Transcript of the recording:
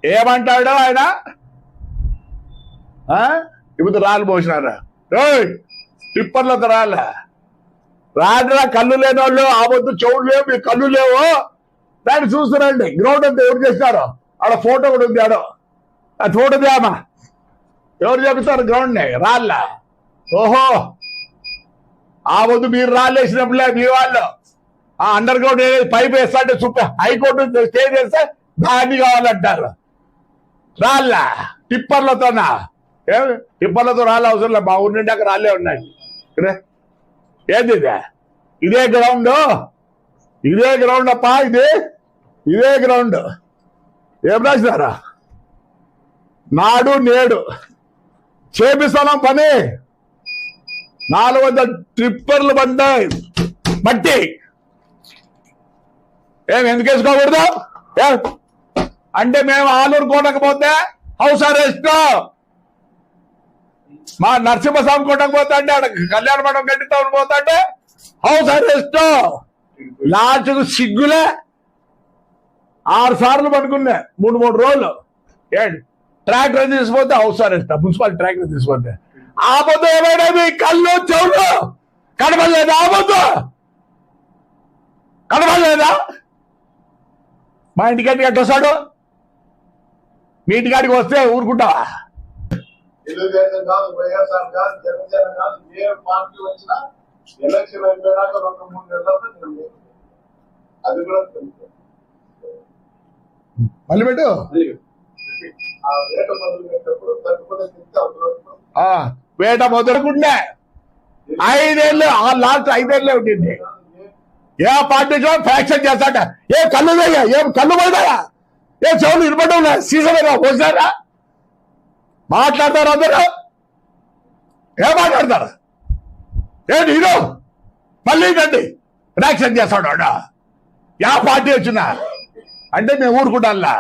ఏమంటాడు ఆయన? ఇప్పుడు రాళ్ళు పోసినారా? టిప్పర్లతో రాడ్రా కళ్ళు లేని వాళ్ళు ఆ వద్దు చెవులు లేవు, మీ కళ్ళు లేవు, దాన్ని చూస్తున్నాండి. గ్రౌండ్ అంతా ఎవరు చేసినారో ఆడ ఫోటో కూడా ఉంది. ఆడో ఆ ఫోటో దేమా ఎవరు చెప్తారు గ్రౌండ్ ని? రాళ్ళ. ఓహో, ఆ వద్దు మీరు రాళ్ళు వేసినప్పుడులే మీ వాళ్ళు ఆ అండర్ గ్రౌండ్ పైప్ వేస్తా అంటే హైకోర్టు స్టే చేస్తే దాన్ని కావాలంటారు. రాళ్ళ టిప్పర్లతోనా? టిప్పర్లతో రాళ్ళు అవసరం లేదు, మా ఊరి నుండి అక్కడ రాళ్ళే ఉన్నాయి. ఏంది ఇదే గ్రౌండ్? ఇదే గ్రౌండ్ అప్ప, ఇదే గ్రౌండ్. ఏం రాసినారా? నాడు నేడు చేపిస్తున్నాం పని. 400 ట్రిప్పర్లు పడ్డాయి బట్టి. ఎందుకు వేసుకోకూడదు అంటే మేము ఆలూరు కొట్టకపోతే హౌస్ అరెస్ట్, మా నరసింహస్వామి కొట్టకపోతే అంటే ఆడ కళ్యాణ మండపం కట్టిస్తామని పోతా అంటే హౌస్ అరెస్ట్. లాస్ట్కు సిగ్గులే 6 సార్లు పడుకున్నా 3 రోజులు. ట్రాక్టర్ తీసుకుపోతే హౌస్ అరెస్ట్, మున్సిపల్ ట్రాక్టర్ తీసుకుపోతే. ఆపొద్దు ఏమైనా మీ కళ్ళు చెవులు కనబడలేదా? ఆపొద్దు కనబడలేదా? మా ఇంటికాడికి ఎట్టు వస్తాడు? మీ ఇంటికాడికి వస్తే ఊరుకుంటావా? తెలుగుదేశం కాదు, వైఎస్ఆర్ కాదు, జనసేన కాదు, ఏ పార్టీ వచ్చినా ఎలక్షన్ అయిపోయినాక 2-3 నెలల్లో అది కూడా తెలుసు. మళ్ళీ పెట్టు. ఆ వేట మొదలు పెట్టేప్పుడు తట్టుకునే చెప్తే వేట మొదలుకుంటే 5 ఏళ్ళు, లాస్ట్ 5 ఏళ్ళే ఉంటుంది. ఏ పార్టీ ఫ్యాక్షన్ చేస్తాడ? ఏ కళ్ళు ఏం కళ్ళు పోయినాయా? ఏ చెవులు ఇరపడం సీజన్ పోసారా? మాట్లాడతారు అందరూ. ఏం మాట్లాడతారు? ఏంటి హీరో మళ్ళీ రండి ఫ్యాక్షన్ చేస్తాడు? యా పార్టీ వచ్చినా అంటే మేము ఊరుకుంటా.